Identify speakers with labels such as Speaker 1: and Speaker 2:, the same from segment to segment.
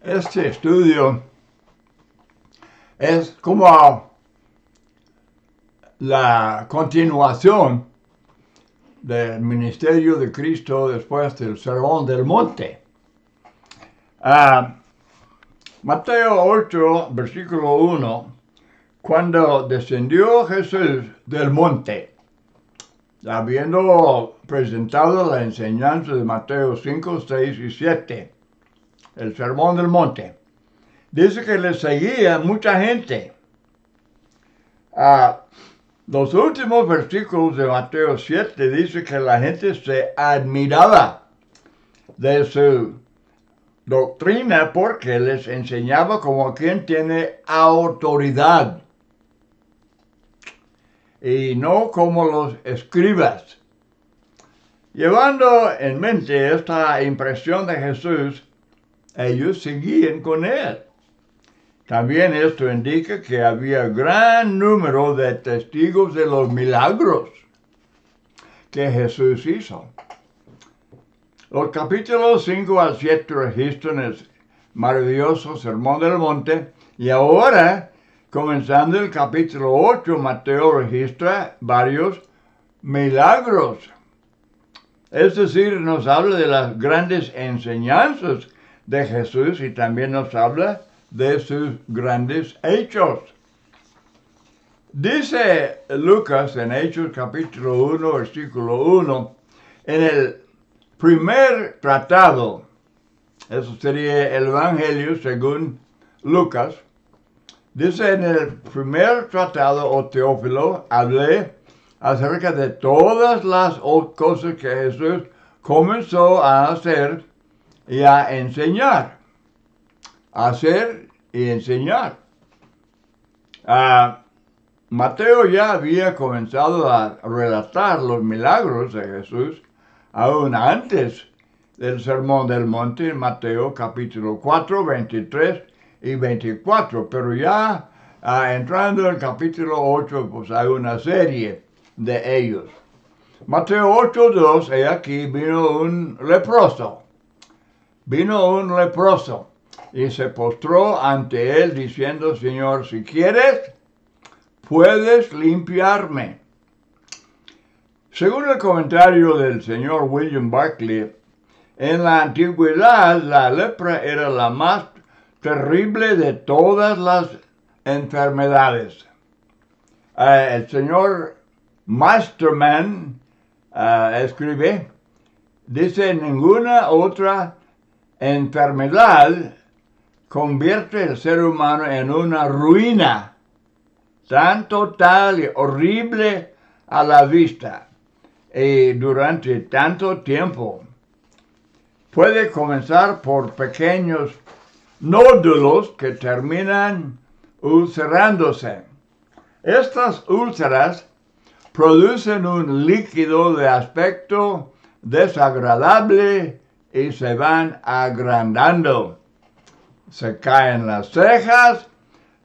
Speaker 1: Este estudio es como la continuación del ministerio de Cristo después del Sermón del Monte. Mateo 8, versículo 1, cuando descendió Jesús del monte, habiendo presentado la enseñanza de Mateo 5, 6 y 7, el Sermón del Monte, dice que le seguía mucha gente. Los últimos versículos de Mateo 7 dice que la gente se admiraba de su doctrina porque les enseñaba como quien tiene autoridad y no como los escribas. Llevando en mente esta impresión de Jesús, ellos seguían con él. También esto indica que había gran número de testigos de los milagros que Jesús hizo. Los capítulos 5 al 7 registran el maravilloso Sermón del Monte y ahora, comenzando el capítulo 8, Mateo registra varios milagros. Es decir, nos habla de las grandes enseñanzas de Jesús y también nos habla de sus grandes hechos. Dice Lucas en Hechos capítulo 1, versículo 1, en el primer tratado, eso sería el Evangelio según Lucas, dice en el primer tratado, o Teófilo, hablé acerca de todas las cosas que Jesús comenzó a hacer y a enseñar. Hacer y enseñar. Mateo ya había comenzado a relatar los milagros de Jesús aún antes del Sermón del Monte en Mateo capítulo 4, 23 y 24, pero ya entrando en el capítulo 8, pues hay una serie de ellos. Mateo 8, 2, he aquí vino un leproso. Y se postró ante él diciendo, Señor, si quieres, puedes limpiarme. Según el comentario del señor William Barclay, en la antigüedad la lepra era la más terrible de todas las enfermedades. El señor Masterman escribe, dice, ninguna otra enfermedad convierte al ser humano en una ruina tan total y horrible a la vista y durante tanto tiempo. Puede comenzar por pequeños nódulos que terminan ulcerándose. Estas úlceras producen un líquido de aspecto desagradable y se van agrandando. Se caen las cejas,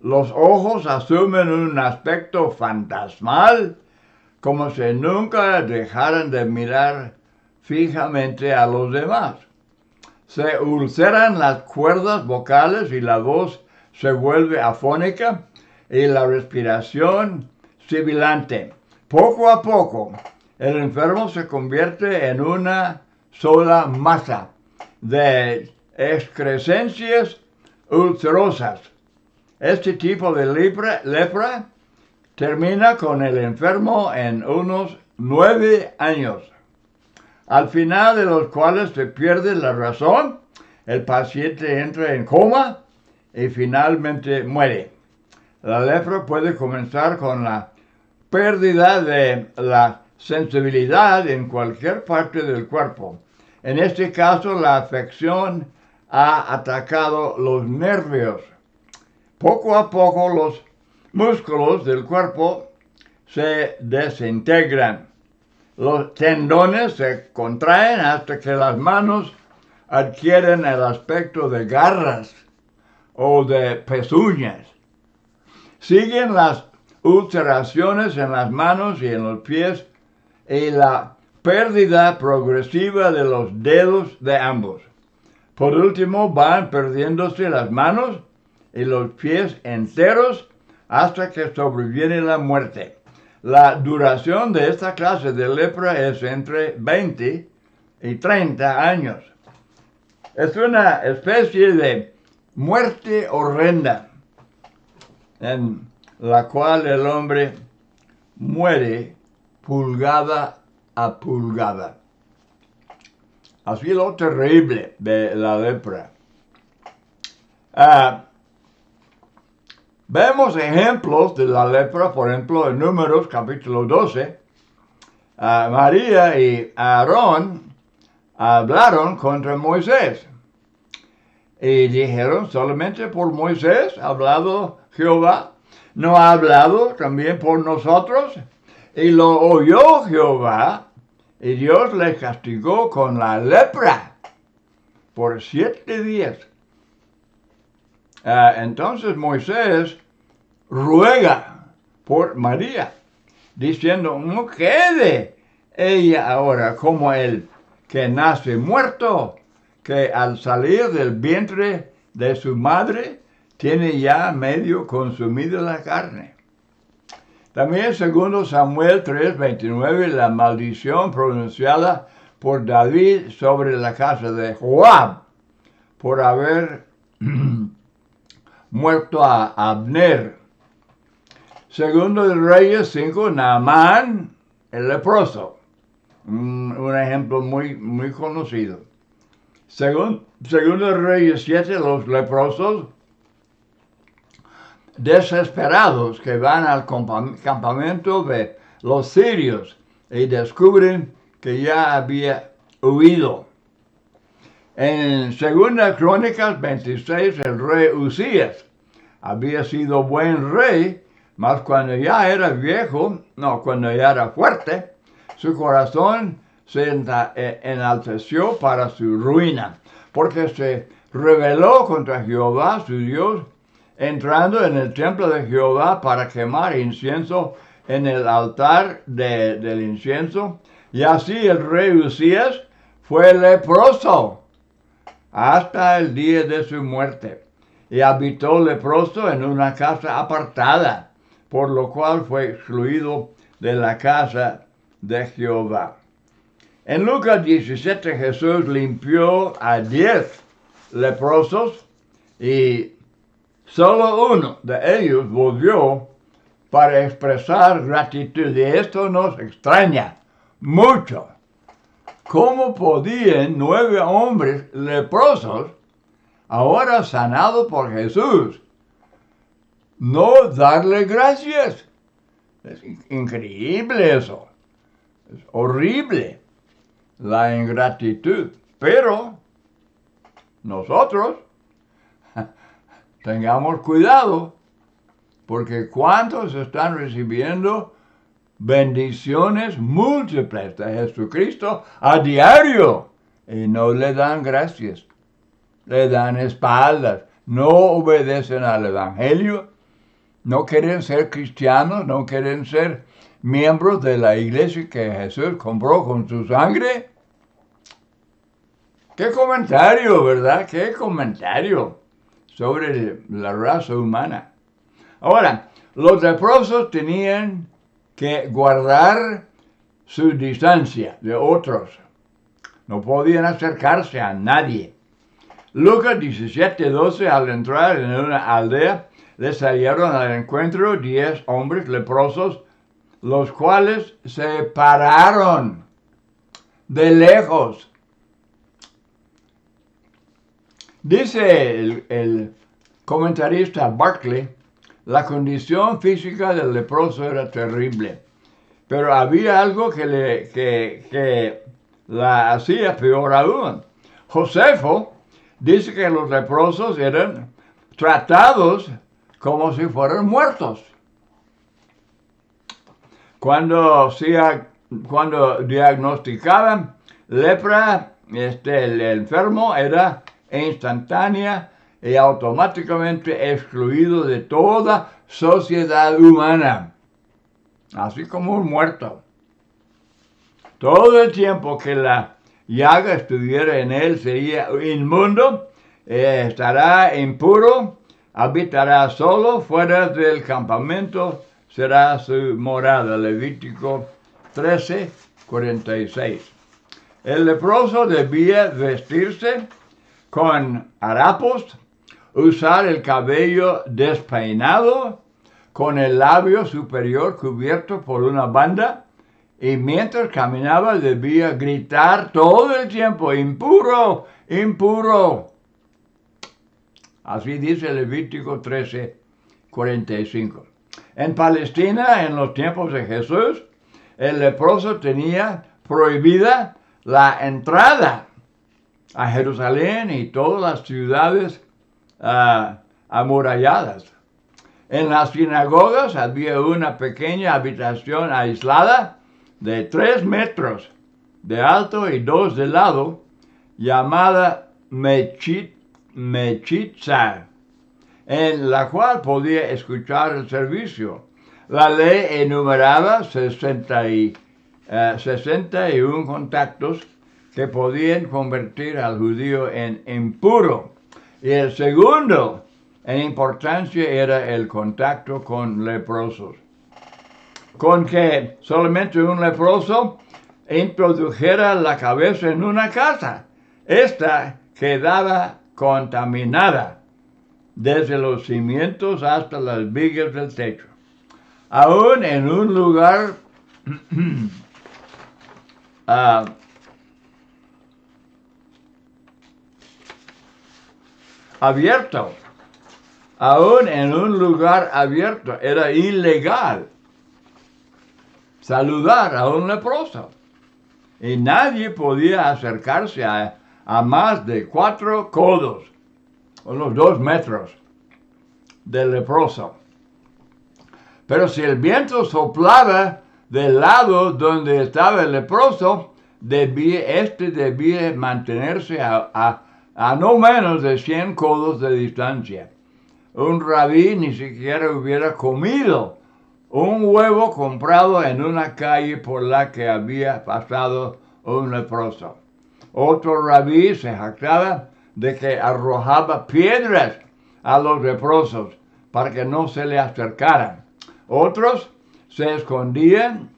Speaker 1: los ojos asumen un aspecto fantasmal, como si nunca dejaran de mirar fijamente a los demás. Se ulceran las cuerdas vocales y la voz se vuelve afónica y la respiración sibilante. Poco a poco, el enfermo se convierte en una sola masa de excrescencias ulcerosas. Este tipo de lepra termina con el enfermo en unos 9 años, al final de los cuales se pierde la razón, el paciente entra en coma y finalmente muere. La lepra puede comenzar con la pérdida de la sensibilidad en cualquier parte del cuerpo. En este caso, la afección ha atacado los nervios. Poco a poco los músculos del cuerpo se desintegran. Los tendones se contraen hasta que las manos adquieren el aspecto de garras o de pezuñas. Siguen las ulceraciones en las manos y en los pies y la pérdida progresiva de los dedos de ambos. Por último, van perdiéndose las manos y los pies enteros hasta que sobreviene la muerte. La duración de esta clase de lepra es entre 20 y 30 años. Es una especie de muerte horrenda en la cual el hombre muere pulgada a pulgada. Así lo terrible de la lepra. Vemos ejemplos de la lepra, por ejemplo, en Números capítulo 12. María y Aarón hablaron contra Moisés. Y dijeron, solamente por Moisés ha hablado Jehová, ¿no ha hablado también por nosotros? Y lo oyó Jehová, y Dios le castigó con la lepra por 7 días. Entonces Moisés ruega por María, diciendo, no quede ella ahora como el que nace muerto, que al salir del vientre de su madre tiene ya medio consumido la carne. También segundo Samuel 3:29, la maldición pronunciada por David sobre la casa de Joab por haber muerto a Abner. Segundo de Reyes 5, Naamán, el leproso. Un ejemplo muy conocido. Segundo de Reyes 7, los leprosos desesperados que van al campamento de los sirios y descubren que ya había huido. En Segunda Crónicas 26, el rey Usías había sido buen rey, mas cuando ya era viejo, cuando ya era fuerte, su corazón se enalteció para su ruina, porque se rebeló contra Jehová, su Dios, entrando en el templo de Jehová para quemar incienso en el altar del incienso. Y así el rey Usías fue leproso hasta el día de su muerte. Y habitó leproso en una casa apartada, por lo cual fue excluido de la casa de Jehová. En Lucas 17 Jesús limpió a 10 leprosos y solo uno de ellos volvió para expresar gratitud. Y esto nos extraña mucho. ¿Cómo podían 9 hombres leprosos, ahora sanados por Jesús, no darle gracias? Es increíble eso. Es horrible la ingratitud. Pero nosotros tengamos cuidado, porque ¿cuántos están recibiendo bendiciones múltiples de Jesucristo a diario y no le dan gracias? Le dan espaldas, no obedecen al Evangelio, no quieren ser cristianos, no quieren ser miembros de la iglesia que Jesús compró con su sangre. ¡Qué comentario, verdad! ¡Qué comentario sobre la raza humana! Ahora, los leprosos tenían que guardar su distancia de otros. No podían acercarse a nadie. Lucas 17:12, al entrar en una aldea, les salieron al encuentro 10 hombres leprosos, los cuales se pararon de lejos. Dice el comentarista Barclay, la condición física del leproso era terrible, pero había algo que la hacía peor aún. Josefo dice que los leprosos eran tratados como si fueran muertos. Cuando diagnosticaban lepra, el enfermo era instantánea y automáticamente excluido de toda sociedad humana, así como un muerto. Todo el tiempo que la llaga estuviera en él, sería inmundo, estará impuro, habitará solo fuera del campamento, será su morada. Levítico 13:46. El leproso debía vestirse con harapos, usar el cabello despeinado, con el labio superior cubierto por una banda, y mientras caminaba debía gritar todo el tiempo, impuro, impuro. Así dice Levítico 13:45. En Palestina, en los tiempos de Jesús, el leproso tenía prohibida la entrada a Jerusalén y todas las ciudades amuralladas. En las sinagogas había una pequeña habitación aislada de 3 metros de alto y 2 de lado, llamada Mechitza, en la cual podía escuchar el servicio. La ley enumeraba 61 contactos que podían convertir al judío en impuro. Y el segundo en importancia era el contacto con leprosos. Con que solamente un leproso introdujera la cabeza en una casa, esta quedaba contaminada desde los cimientos hasta las vigas del techo. Aún en un lugar abierto, era ilegal saludar a un leproso. Y nadie podía acercarse a más de 4 codos, unos 2 metros, del leproso. Pero si el viento soplaba del lado donde estaba el leproso, debía mantenerse a no menos de 100 codos de distancia. Un rabí ni siquiera hubiera comido un huevo comprado en una calle por la que había pasado un leproso. Otro rabí se jactaba de que arrojaba piedras a los leprosos para que no se le acercaran. Otros se escondían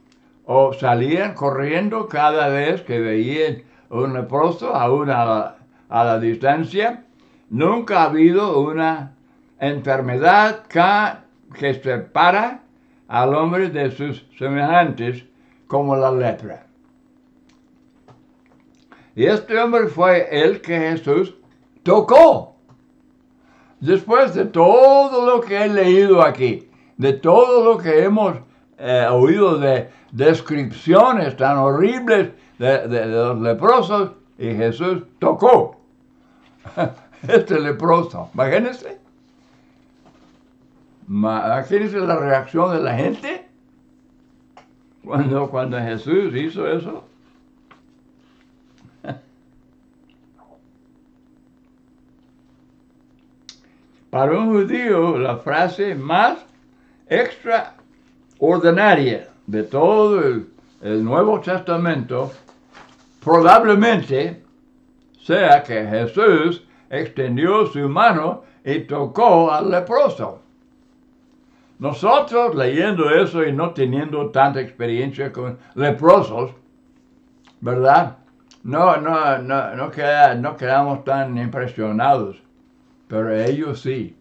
Speaker 1: o salían corriendo cada vez que veían un leproso, aún a la distancia. Nunca ha habido una enfermedad que separa al hombre de sus semejantes como la lepra. Y este hombre fue el que Jesús tocó. Después de todo lo que he leído aquí, de todo lo que hemos oído de descripciones tan horribles de los leprosos, y Jesús tocó este leproso. Imagínense. Imagínense la reacción de la gente cuando Jesús hizo eso. Para un judío, la frase más extraordinaria de todo el Nuevo Testamento probablemente sea que Jesús extendió su mano y tocó al leproso. Nosotros, leyendo eso y no teniendo tanta experiencia con leprosos, ¿verdad? No quedamos tan impresionados. Pero ellos sí.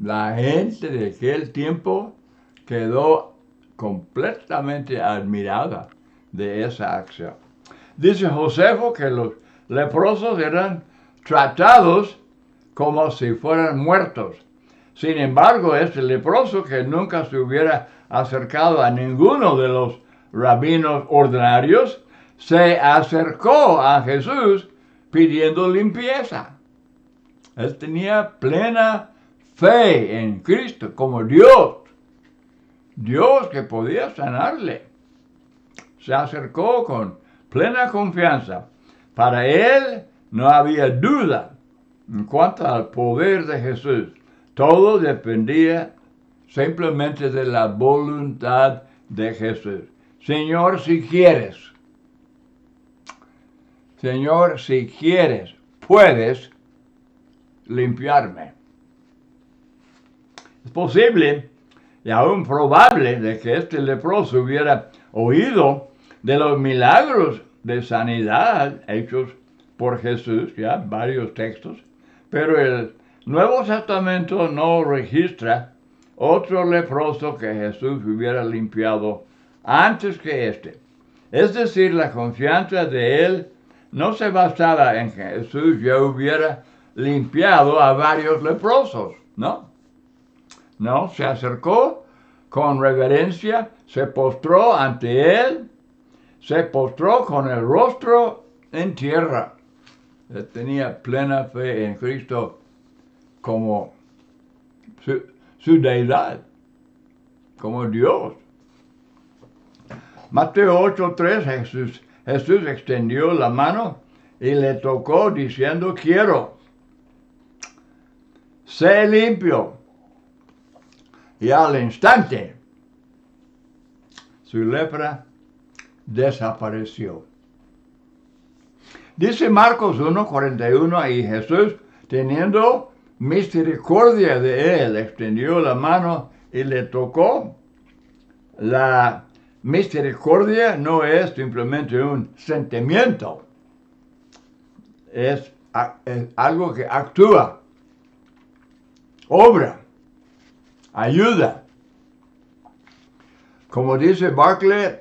Speaker 1: La gente de aquel tiempo quedó completamente admirada de esa acción. Dice Josefo que los leprosos eran tratados como si fueran muertos. Sin embargo, este leproso, que nunca se hubiera acercado a ninguno de los rabinos ordinarios, se acercó a Jesús pidiendo limpieza. Él tenía plena fe en Cristo como Dios que podía sanarle. Se acercó con plena confianza. Para él no había duda en cuanto al poder de Jesús. Todo dependía simplemente de la voluntad de Jesús. Señor, si quieres, Señor, si quieres, puedes limpiarme. Es posible y aún probable de que este leproso hubiera oído de los milagros de sanidad hechos por Jesús, ya varios textos, pero el Nuevo Testamento no registra otro leproso que Jesús hubiera limpiado antes que este. Es decir, la confianza de él no se basaba en que Jesús ya hubiera limpiado a varios leprosos, ¿no? No, se acercó con reverencia, se postró ante él, se postró con el rostro en tierra. Él tenía plena fe en Cristo como su deidad, como Dios. Mateo 8:3, Jesús extendió la mano y le tocó diciendo, quiero, sé limpio. Y al instante, su lepra desapareció. Dice Marcos 1:41, y Jesús, teniendo misericordia de él, extendió la mano y le tocó. La misericordia no es simplemente un sentimiento, es algo que actúa, obra, ayuda. Como dice Barclay,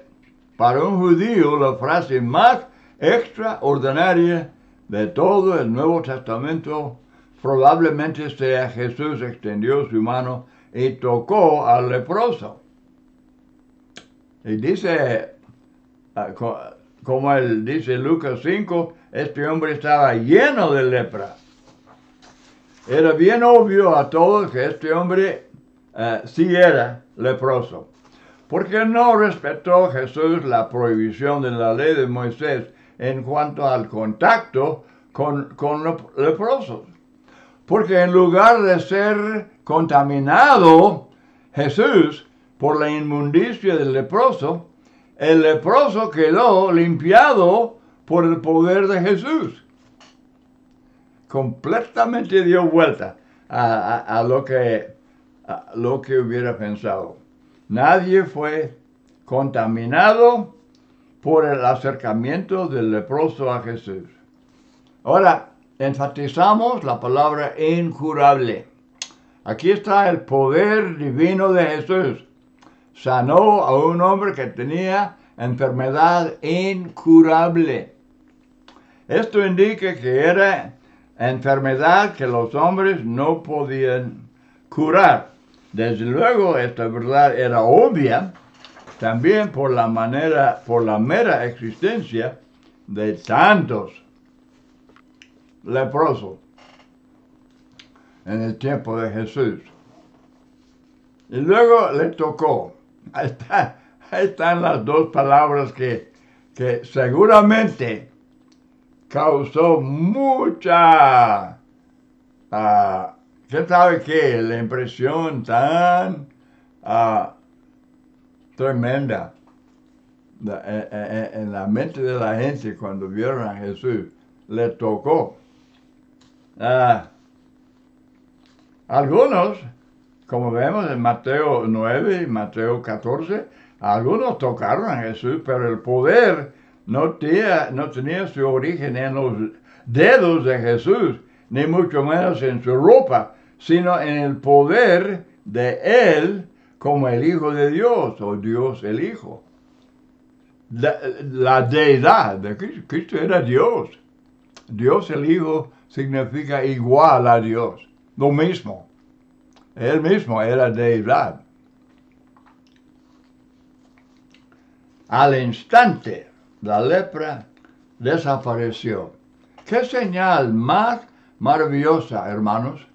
Speaker 1: para un judío la frase más extraordinaria de todo el Nuevo Testamento probablemente sea Jesús extendió su mano y tocó al leproso. Y dice, como él dice Lucas 5, este hombre estaba lleno de lepra. Era bien obvio a todos que este hombre sí era leproso. Porque no respetó Jesús la prohibición de la ley de Moisés en cuanto al contacto con los leprosos. Porque en lugar de ser contaminado Jesús por la inmundicia del leproso, el leproso quedó limpiado por el poder de Jesús. Completamente dio vuelta a lo que hubiera pensado. Nadie fue contaminado por el acercamiento del leproso a Jesús. Ahora, enfatizamos la palabra incurable. Aquí está el poder divino de Jesús. Sanó a un hombre que tenía enfermedad incurable. Esto indica que era enfermedad que los hombres no podían curar. Desde luego, esta verdad era obvia también por la mera existencia de tantos leprosos en el tiempo de Jesús. Y luego le tocó. Ahí están las dos palabras que seguramente causó mucha, ¿qué sabe qué? La impresión tan tremenda en la mente de la gente cuando vieron a Jesús. Le tocó. Algunos, como vemos en Mateo 9 y Mateo 14, algunos tocaron a Jesús, pero el poder no tenía su origen en los dedos de Jesús, ni mucho menos en su ropa, sino en el poder de Él como el Hijo de Dios, o Dios el Hijo. La deidad de Cristo. Cristo era Dios. Dios el Hijo significa igual a Dios, lo mismo. Él mismo era deidad. Al instante, la lepra desapareció. ¿Qué señal más maravillosa, hermanos?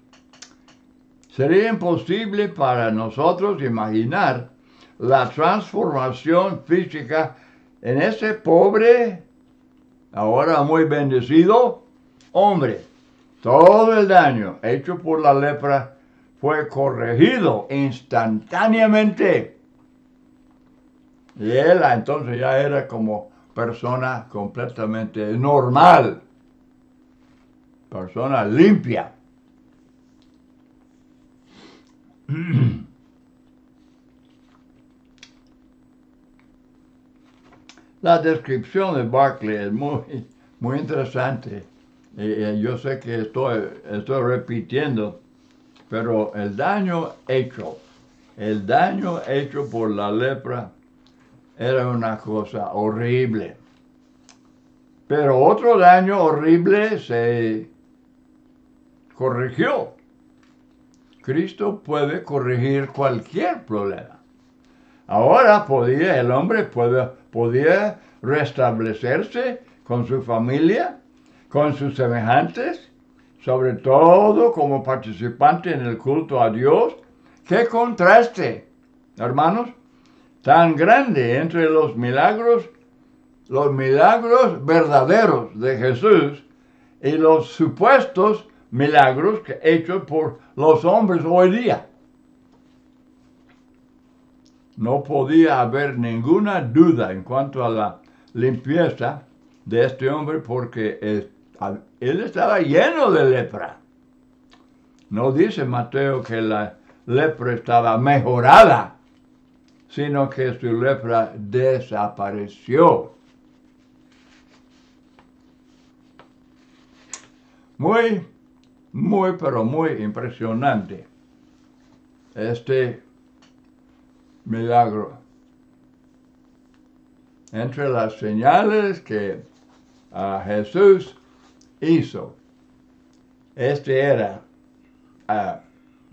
Speaker 1: Sería imposible para nosotros imaginar la transformación física en ese pobre, ahora muy bendecido, hombre. Todo el daño hecho por la lepra fue corregido instantáneamente. Y él entonces ya era como persona completamente normal, persona limpia. La descripción de Barclay es muy interesante. Yo sé que estoy repitiendo, pero el daño hecho por la lepra era una cosa horrible. Pero otro daño horrible se corrigió. Cristo puede corregir cualquier problema. Ahora el hombre podía restablecerse con su familia, con sus semejantes, sobre todo como participante en el culto a Dios. ¡Qué contraste, hermanos! Tan grande entre los milagros verdaderos de Jesús y los supuestos milagros hechos por los hombres hoy día. No podía haber ninguna duda en cuanto a la limpieza de este hombre porque él estaba lleno de lepra. No dice Mateo que la lepra estaba mejorada, sino que su lepra desapareció. Pero muy impresionante este milagro. Entre las señales que Jesús hizo, este era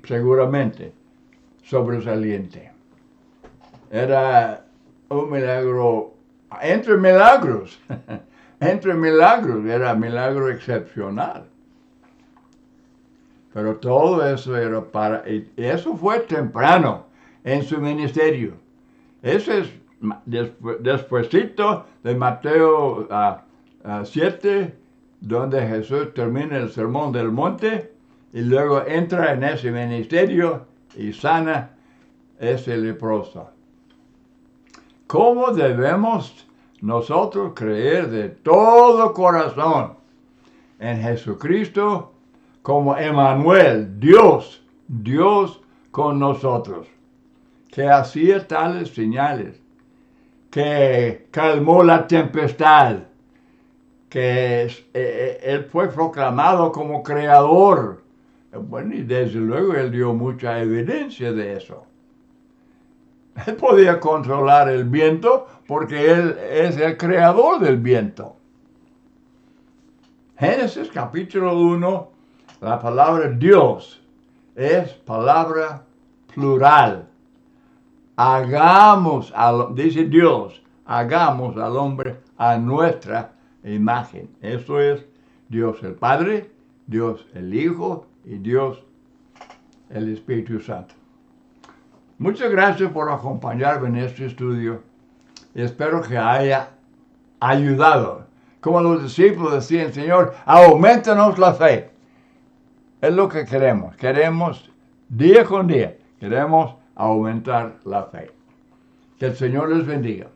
Speaker 1: seguramente sobresaliente. Era un milagro entre milagros. Entre milagros, era milagro excepcional. Pero todo eso era y eso fue temprano en su ministerio. Eso es despuesito de Mateo 7, donde Jesús termina el sermón del monte y luego entra en ese ministerio y sana ese leproso. ¿Cómo debemos nosotros creer de todo corazón en Jesucristo como Emmanuel, Dios con nosotros, que hacía tales señales, que calmó la tempestad, que Él fue proclamado como creador? Bueno, y desde luego Él dio mucha evidencia de eso. Él podía controlar el viento porque Él es el creador del viento. Génesis capítulo 1, la palabra Dios es palabra plural. Dice Dios, hagamos al hombre a nuestra imagen. Eso es Dios el Padre, Dios el Hijo y Dios el Espíritu Santo. Muchas gracias por acompañarme en este estudio. Espero que haya ayudado. Como los discípulos decían, Señor, aumentanos la fe. Es lo que queremos. Queremos día con día. Queremos aumentar la fe. Que el Señor les bendiga.